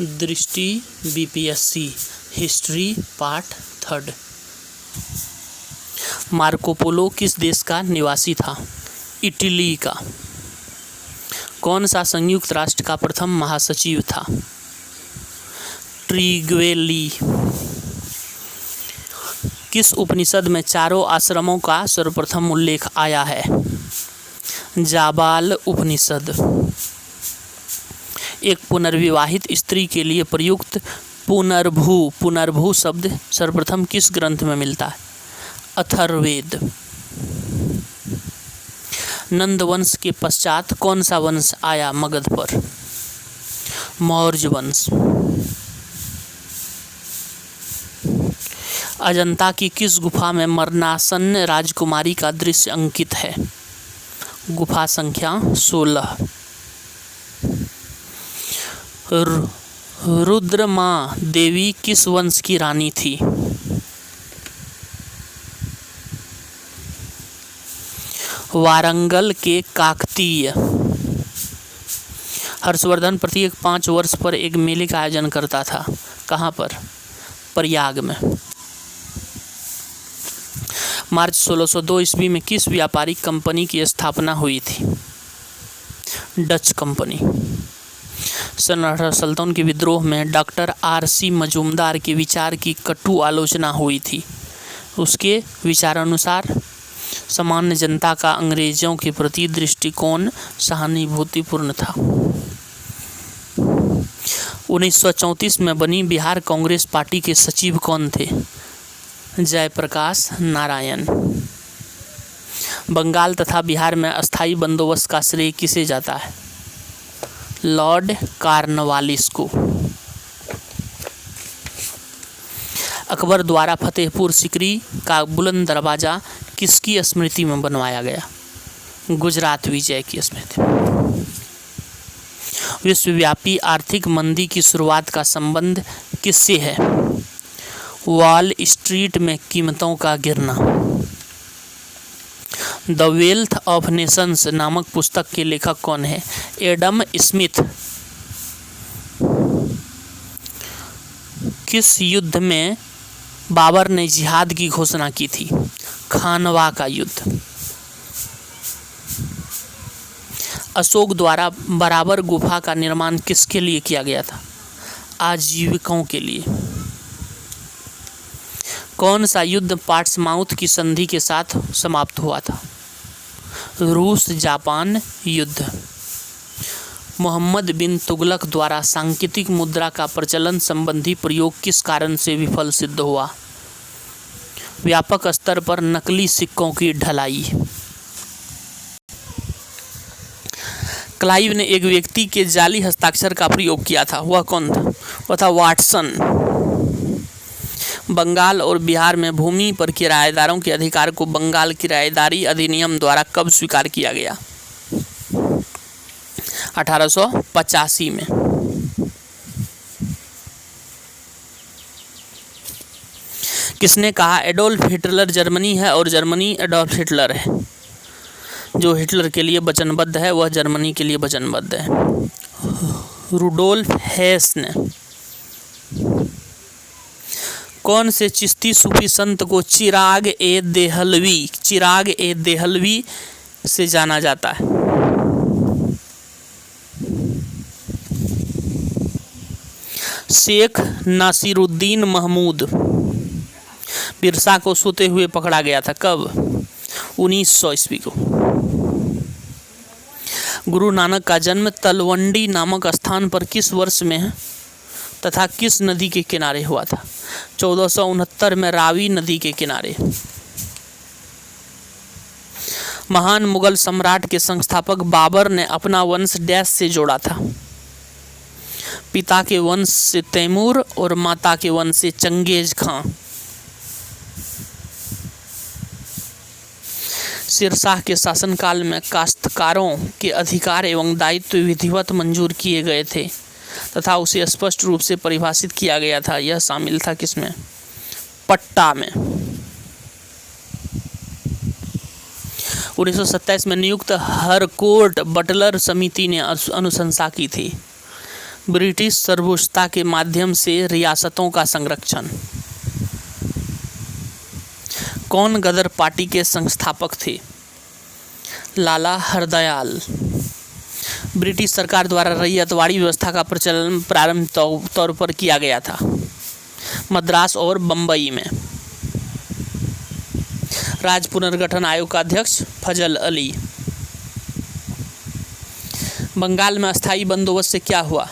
दृष्टि BPSC history part 3। Marco Polo किस देश का निवासी था? इटली का। कौन सा संयुक्त राष्ट्र का प्रथम महासचिव था? ट्रिग्वेली। किस उपनिषद में चारों आश्रमों का सर्वप्रथम उल्लेख आया है? जाबाल उपनिषद। एक पुनर्विवाहित स्त्री के लिए प्रयुक्त पुनर्भू शब्द सर्वप्रथम किस ग्रंथ में मिलता है? अथर्ववेद। नंद वंश के पश्चात कौन सा वंश आया मगध पर? मौर्य वंश। अजंता की किस गुफा में मरणासन्न राजकुमारी का दृश्य अंकित है? गुफा संख्या 16। रुद्रमा देवी किस वंश की रानी थी? वारंगल के काकतीय। हर्षवर्धन प्रत्येक 5 वर्ष पर एक मेले का आयोजन करता था। कहाँ पर? प्रयाग में। मार्च 1602 ईस्वी में किस व्यापारिक कंपनी की स्थापना हुई थी? Dutch company. सन 1857 के विद्रोह में डॉक्टर R.C. मजूमदार के विचार की कटु आलोचना हुई थी। उसके विचारानुसार सामान्य जनता का अंग्रेजों के प्रति दृष्टिकोण सहानुभूतिपूर्ण था। 1934 में बनी बिहार कांग्रेस पार्टी के सचिव कौन थे? जयप्रकाश नारायण। बंगाल तथा बिहार में अस्थायी बंदोबस्त का श्रेय किसे जाता है? लॉर्ड कॉर्नवालिस को। अकबर द्वारा फतेहपुर सीकरी का बुलंद दरवाजा किसकी स्मृति में बनवाया गया? गुजरात विजय की स्मृति। विश्वव्यापी आर्थिक मंदी की शुरुआत का संबंध किससे है? वॉल स्ट्रीट में कीमतों का गिरना। द वेल्थ ऑफ नेशंस नामक पुस्तक के लेखक कौन है? Adam Smith. किस युद्ध में बाबर ने जिहाद की घोषणा की थी? खानवा का युद्ध। अशोक द्वारा बराबर गुफा का निर्माण किसके लिए किया गया था? आजीविकों के लिए। कौन सा युद्ध पार्ट्समाउथ की संधि के साथ समाप्त हुआ था? रूस जापान युद्ध। मोहम्मद बिन तुगलक द्वारा सांकेतिक मुद्रा का प्रचलन संबंधी प्रयोग किस कारण से विफल सिद्ध हुआ? व्यापक स्तर पर नकली सिक्कों की ढलाई। क्लाइव ने एक व्यक्ति के जाली हस्ताक्षर का प्रयोग किया था, वह कौन था? वह था वाटसन। बंगाल और बिहार में भूमि पर किराएदारों के अधिकार को बंगाल किराएदारी अधिनियम द्वारा कब स्वीकार किया गया? 1885 में। किसने कहा एडोल्फ हिटलर जर्मनी है और जर्मनी एडोल्फ हिटलर है? जो हिटलर के लिए वचनबद्ध है वह जर्मनी के लिए वचनबद्ध है। रुडोल्फ हेस ने। कौन से चिश्ती सूफी संत को चिराग ए देहलवी से जाना जाता है? शेख नासिरुद्दीन महमूद। बिरसा को सोते हुए पकड़ा गया था, कब? 1900 ईस्वी को। गुरु नानक का जन्म तलवंडी नामक स्थान पर किस वर्ष में है तथा किस नदी के किनारे हुआ था? 1469 में रावी नदी के किनारे। महान मुगल सम्राट के संस्थापक बाबर ने अपना वंश डैश से जोड़ा था? पिता के वंश से तैमूर और माता के वंश से चंगेज खां। शेरशाह के शासनकाल में काश्तकारों के अधिकार एवं दायित्व विधिवत मंजूर किए गए थे तथा उसे स्पष्ट रूप से परिभाषित किया गया था। यह शामिल था किसमें? पट्टा में। 1927 में नियुक्त हरकोर्ट बटलर समिति ने अनुशंसा की थी। ब्रिटिश सर्वोच्चता के माध्यम से रियासतों का संरक्षण। कौन गदर पार्टी के संस्थापक थे? लाला हरदयाल। ब्रिटिश सरकार द्वारा रैयतवाड़ी व्यवस्था का प्रचलन प्रारंभिक तौर पर किया गया था मद्रास और बम्बई में। राज्य पुनर्गठन आयोग का अध्यक्ष फजल अली। बंगाल में अस्थायी बंदोबस्त से क्या हुआ?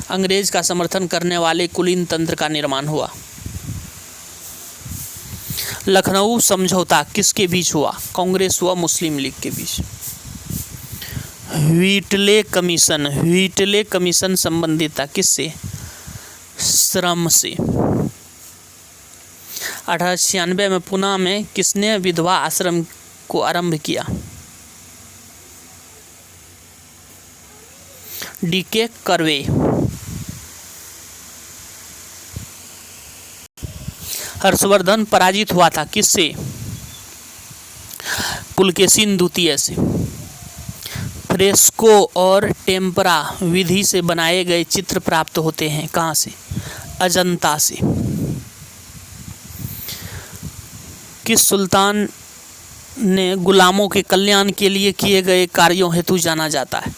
अंग्रेज का समर्थन करने वाले कुलीन तंत्र का निर्माण हुआ। लखनऊ समझौता किसके बीच हुआ? कांग्रेस व मुस्लिम लीग के बीच। व्हिटले कमीशन संबंधित था किससे? श्रम से। 1896 में पुणे में किसने विधवा आश्रम को आरंभ किया? D.K. कर्वे। हर्षवर्धन पराजित हुआ था किससे? पुलकेशिन द्वितीय से। फ्रेस्को और टेम्परा विधि से बनाए गए चित्र प्राप्त होते हैं कहाँ से? अजंता से। किस सुल्तान ने गुलामों के कल्याण के लिए किए गए कार्यों हेतु जाना जाता है?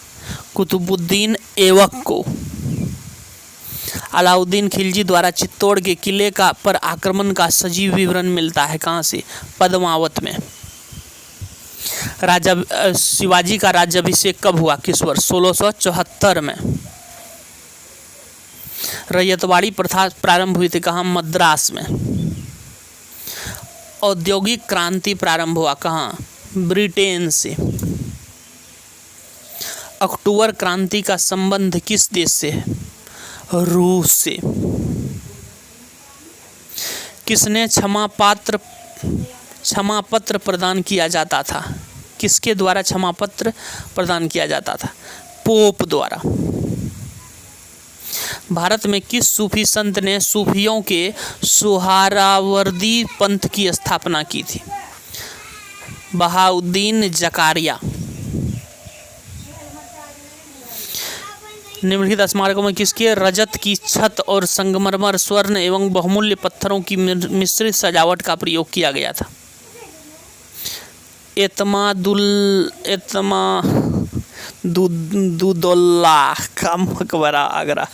कुतुबुद्दीन ऐबक को। अलाउद्दीन खिलजी द्वारा चित्तौड़ के किले पर आक्रमण का सजीव विवरण मिलता है कहाँ से? पद्मावत में। शिवाजी का राज्याभिषेक कब हुआ? किस वर्ष? 1674 में। रैयतवाड़ी प्रथा प्रारंभ हुई थी कहाँ? मद्रास में। औद्योगिक क्रांति प्रारंभ हुआ कहाँ? ब्रिटेन से। अक्टूबर क्रांति का संबंध किस देश से है? रूस से। किसने क्षमा पत्र प्रदान किया जाता था? किसके द्वारा क्षमा पत्र प्रदान किया जाता था? पोप द्वारा। भारत में किस सूफी संत ने सूफियों के सुहरावर्दी पंथ की स्थापना की थी? बहाउद्दीन जकारिया। निम्नलिखित स्मारकों में किसके रजत की छत और संगमरमर, स्वर्ण एवं बहुमूल्य पत्थरों की मिश्रित सजावट का प्रयोग किया गया था? एतमादुद्दौला का मकबरा आगरा।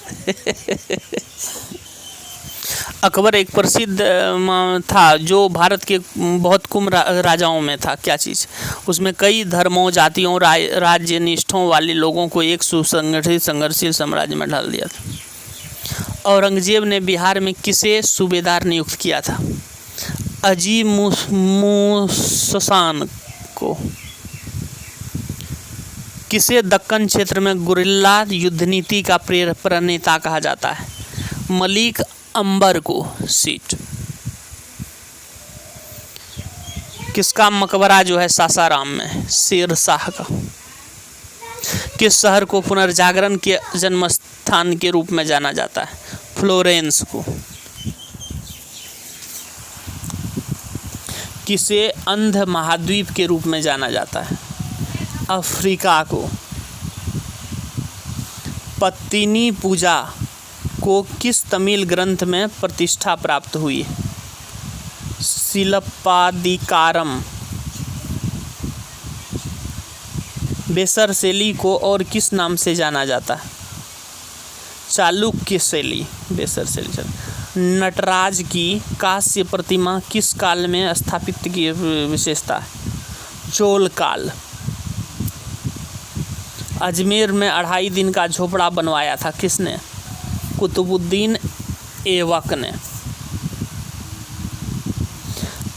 अकबर एक प्रसिद्ध था जो भारत के बहुत कम राजाओं में था। क्या चीज़? उसमें कई धर्मों, जातियों, राज्यनिष्ठों वाले लोगों को एक सुसंगठित संघर्षशील साम्राज्य में ढाल दिया था। औरंगजेब ने बिहार में किसे सूबेदार नियुक्त किया था? अजी मुस्तसान को। किसे दक्कन क्षेत्र में गुरिल्ला युद्ध नीति का प्रणेता कहा जाता है? मलिक अंबर को। सीट। किसका मकबरा जो है सासाराम में? शेरशाह का। किस शहर को पुनर्जागरण के जन्म स्थान के रूप में जाना जाता है? फ्लोरेंस को। किसे अंध महाद्वीप के रूप में जाना जाता है? अफ्रीका को। पत्तिनी पूजा को किस तमिल ग्रंथ में प्रतिष्ठा प्राप्त हुई? शिलप्पादिकारम। बेसर शैली को और किस नाम से जाना जाता है? चालुक्य शैली। बेसर शैली। नटराज की कांस्य प्रतिमा किस काल में स्थापित की विशेषता है? चोल काल। अजमेर में 2.5 दिन का झोपड़ा बनवाया था किसने? कुतुबुद्दीन ऐबक ने।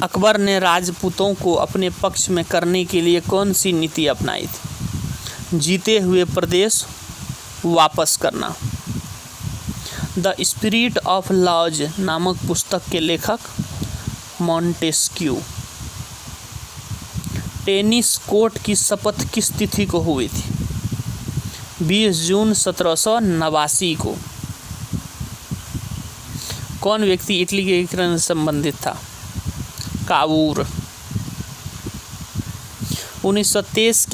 अकबर ने राजपूतों को अपने पक्ष में करने के लिए कौन सी नीति अपनाई थी? जीते हुए प्रदेश वापस करना। द स्पिरिट ऑफ लॉज नामक पुस्तक के लेखक मॉन्टेस्क्यू। टेनिस कोर्ट की शपथ किस तिथि को हुई थी? 20 जून 1789 को। कौन व्यक्ति इटली के एकीकरण से संबंधित था? कावूर। 1923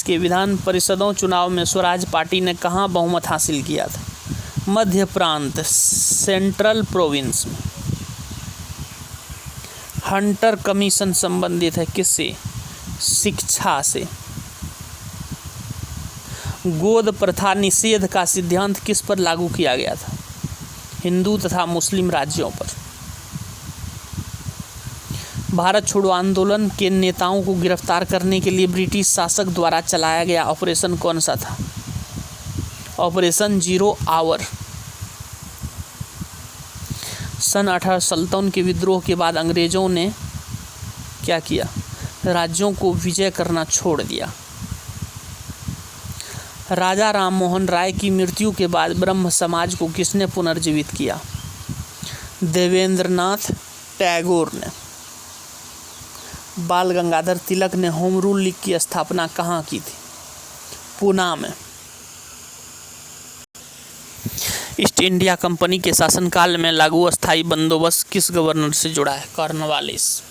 के विधान परिषदों चुनाव में स्वराज पार्टी ने कहाँ बहुमत हासिल किया था? मध्य प्रांत, सेंट्रल प्रोविंस में। हंटर कमीशन संबंधित है किससे? शिक्षा से। गोद प्रथा निषेध का सिद्धांत किस पर लागू किया गया था? हिंदू तथा मुस्लिम राज्यों पर। भारत छोड़ो आंदोलन के नेताओं को गिरफ्तार करने के लिए ब्रिटिश शासक द्वारा चलाया गया ऑपरेशन कौन सा था? Operation 0 our. सन 1857 के विद्रोह के बाद अंग्रेजों ने क्या किया? राज्यों को विजय करना छोड़ दिया। राजा राम मोहन राय की मृत्यु के बाद ब्रह्म समाज को किसने पुनर्जीवित किया? देवेंद्रनाथ टैगोर ने। बाल गंगाधर तिलक ने होम रूल लीग की स्थापना कहाँ की थी? पूना में। ईस्ट इंडिया कंपनी के शासनकाल में लागू अस्थायी बंदोबस्त किस गवर्नर से जुड़ा है? Cornwallis.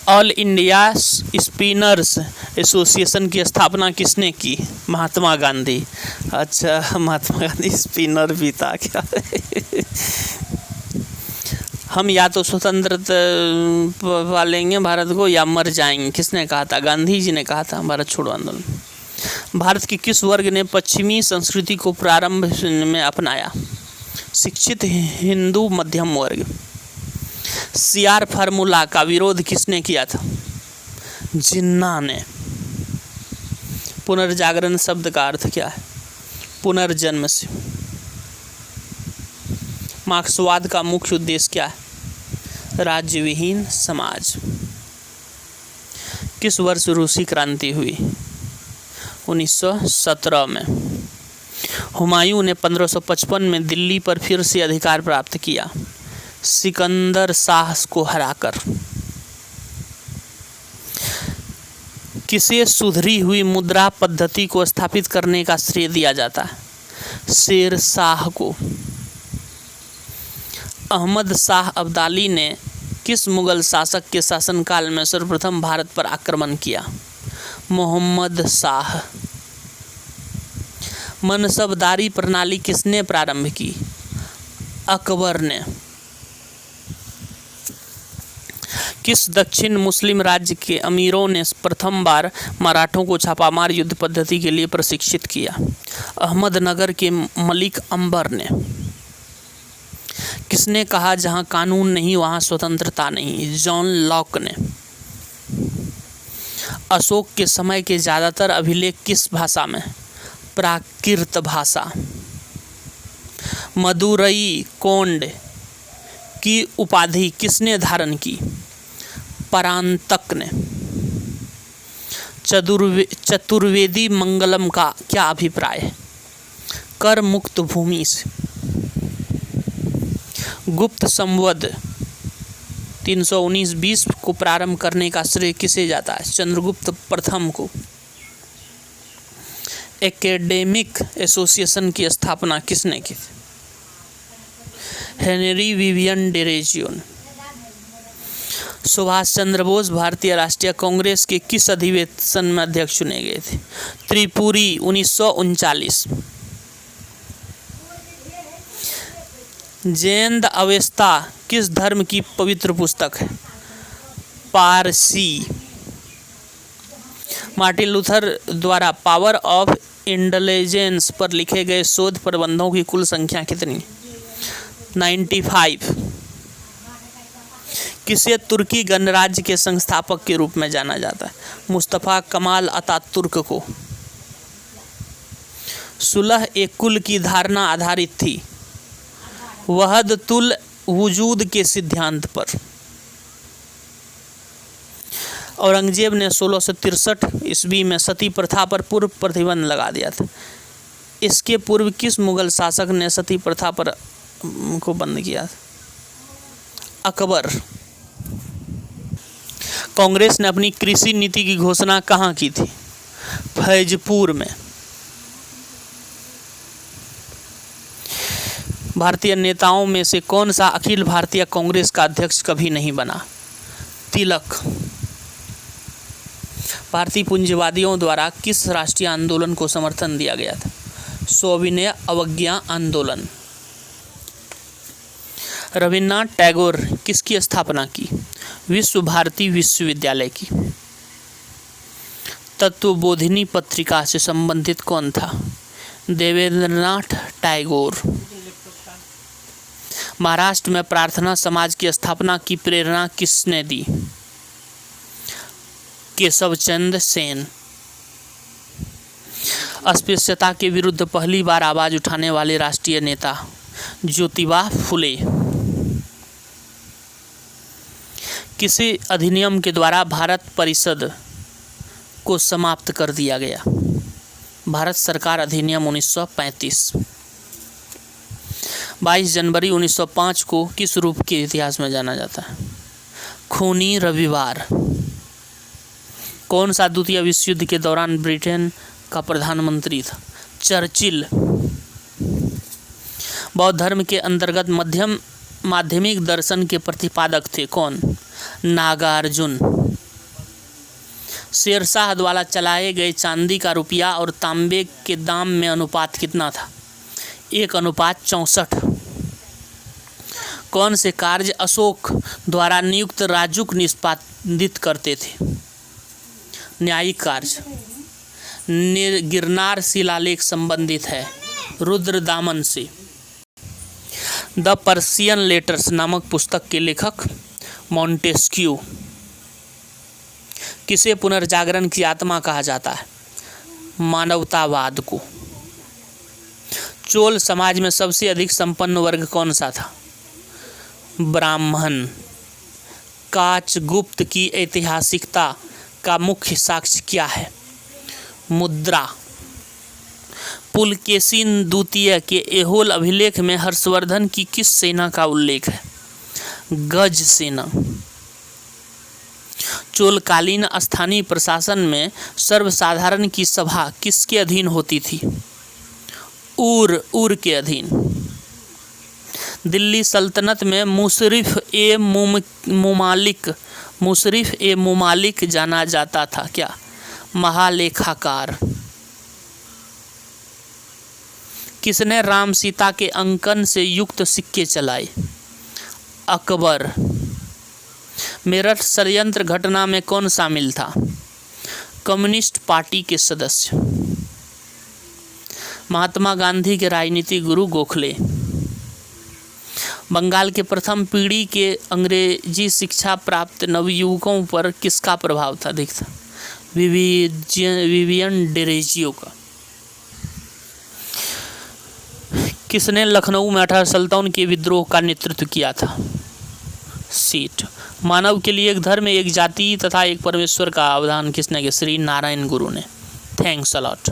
All India spinners association की स्थापना किसने की? महात्मा गांधी। अच्छा, महात्मा गांधी स्पिनर भी था क्या? हम या तो स्वतंत्रता पालेंगे भारत को या मर जाएंगे, किसने कहा था? गांधी जी ने कहा था भारत छोड़ो आंदोलन। भारत के किस वर्ग ने पश्चिमी संस्कृति को प्रारंभ में अपनाया? शिक्षित हिंदू मध्यम वर्ग। सीआर फार्मूला का विरोध किसने किया था? जिन्ना ने। पुनर्जागरण शब्द का अर्थ क्या है? पुनर्जन्म से। मार्क्सवाद का मुख्य उद्देश्य क्या है? राज्य विहीन समाज। किस वर्ष रूसी क्रांति हुई? 1917 में। हुमायूं ने 1555 में दिल्ली पर फिर से अधिकार प्राप्त किया, सिकंदर शाह को हराकर। किसे सुधरी हुई मुद्रा पद्धति को स्थापित करने का श्रेय दिया जाता है? शेर शाह को। अहमद शाह अब्दाली ने किस मुगल शासक के शासनकाल में सर्वप्रथम भारत पर आक्रमण किया? मोहम्मद शाह। मनसबदारी प्रणाली किसने प्रारंभ की? अकबर ने। किस दक्षिण मुस्लिम राज्य के अमीरों ने प्रथम बार मराठों को छापामार युद्ध पद्धति के लिए प्रशिक्षित किया? अहमदनगर के मलिक अंबर ने। किसने कहा जहां कानून नहीं वहां स्वतंत्रता नहीं? जॉन लॉक ने। अशोक के समय के ज्यादातर अभिलेख किस भाषा में? प्राकृत भाषा। मदुरई कोंड की उपाधि किसने धारण की? परांतक ने। चतुर्वेदी मंगलम का क्या अभिप्राय है? कर मुक्त भूमि से। गुप्त संवत 319-20 को प्रारंभ करने का श्रेय किसे जाता है? चंद्रगुप्त प्रथम को। एकेडमिक एसोसिएशन की स्थापना किसने की? हेनरी विवियन डेरेजियो ने। सुभाष चंद्र बोस भारतीय राष्ट्रीय कांग्रेस के किस अधिवेशन में अध्यक्ष चुने गए थे? त्रिपुरी 1939। जैन अवेस्ता किस धर्म की पवित्र पुस्तक है? पारसी। मार्टिन लूथर द्वारा पावर ऑफ इंटेलिजेंस पर लिखे गए शोध प्रबंधों की कुल संख्या कितनी? 95। किसे तुर्की गणराज्य के संस्थापक के रूप में जाना जाता है? मुस्तफा कमाल अतातुर्क को। सुलह एक कुल की धारणा आधारित थी वहदतुल वजूद के सिद्धांत पर। औरंगजेब ने 1663 ईस्वी में सती प्रथा पर पूर्व प्रतिबंध लगा दिया था। इसके पूर्व किस मुगल शासक ने सती प्रथा पर को बंद किया था? अकबर। कांग्रेस ने अपनी कृषि नीति की घोषणा कहाँ की थी? फैजपुर में। भारतीय नेताओं में से कौन सा अखिल भारतीय कांग्रेस का अध्यक्ष कभी नहीं बना? तिलक। भारतीय पूंजीवादियों द्वारा किस राष्ट्रीय आंदोलन को समर्थन दिया गया था? सविनय अवज्ञा आंदोलन। रविन्द्रनाथ टैगोर किसकी स्थापना की? विश्व भारती विश्वविद्यालय की। तत्वबोधिनी पत्रिका से संबंधित कौन था? देवेंद्रनाथ टैगोर। महाराष्ट्र में प्रार्थना समाज की स्थापना की प्रेरणा किसने दी? केशवचंद्र सेन। अस्पृश्यता के विरुद्ध पहली बार आवाज उठाने वाले राष्ट्रीय नेता? ज्योतिबा फुले। किसी अधिनियम के द्वारा भारत परिषद को समाप्त कर दिया गया? भारत सरकार अधिनियम 1935। 22 जनवरी 1905 को किस रूप के इतिहास में जाना जाता है? खूनी रविवार। कौन सा द्वितीय विश्व युद्ध के दौरान ब्रिटेन का प्रधानमंत्री था? चर्चिल। बौद्ध धर्म के अंतर्गत माध्यमिक दर्शन के प्रतिपादक थे कौन? नागार्जुन। शेरशाह द्वारा चलाए गए चांदी का रुपया और तांबे के दाम में अनुपात कितना था? 1:64। कौन से कार्य अशोक द्वारा नियुक्त राजुक निष्पादित करते थे? न्यायिक कार्य। गिरनार शिलालेख संबंधित है रुद्रदामन से। द पर्शियन लेटर्स नामक पुस्तक के लेखक? मॉन्टेस्क्यू। किसे पुनर्जागरण की आत्मा कहा जाता है? मानवतावाद को। चोल समाज में सबसे अधिक संपन्न वर्ग कौन सा था? ब्राह्मण। काचगुप्त की ऐतिहासिकता का मुख्य साक्ष्य क्या है? मुद्रा। पुलकेशिन द्वितीय के ऐहोल अभिलेख में हर्षवर्धन की किस सेना का उल्लेख है? गज सेना। चोलकालीन स्थानीय प्रशासन में सर्वसाधारण की सभा किसके अधीन होती थी? ऊर के अधीन। दिल्ली सल्तनत में मुशरिफ ए मुमालिक जाना जाता था क्या? महालेखाकार। किसने राम सीता के अंकन से युक्त सिक्के चलाए? अकबर। मेरठ षड्यंत्र घटना में कौन शामिल था? कम्युनिस्ट पार्टी के सदस्य। महात्मा गांधी के राजनीतिक गुरु गोखले। बंगाल के प्रथम पीढ़ी के अंग्रेजी शिक्षा प्राप्त नवयुवकों पर किसका प्रभाव था? देखता विवियन डेरेजियो का। किसने लखनऊ में 1857 के विद्रोह का नेतृत्व किया था? सेठ। मानव के लिए एक धर्म, एक जाति तथा एक परमेश्वर का अवदान किसने किया? श्री नारायण गुरु ने। Thanks a lot.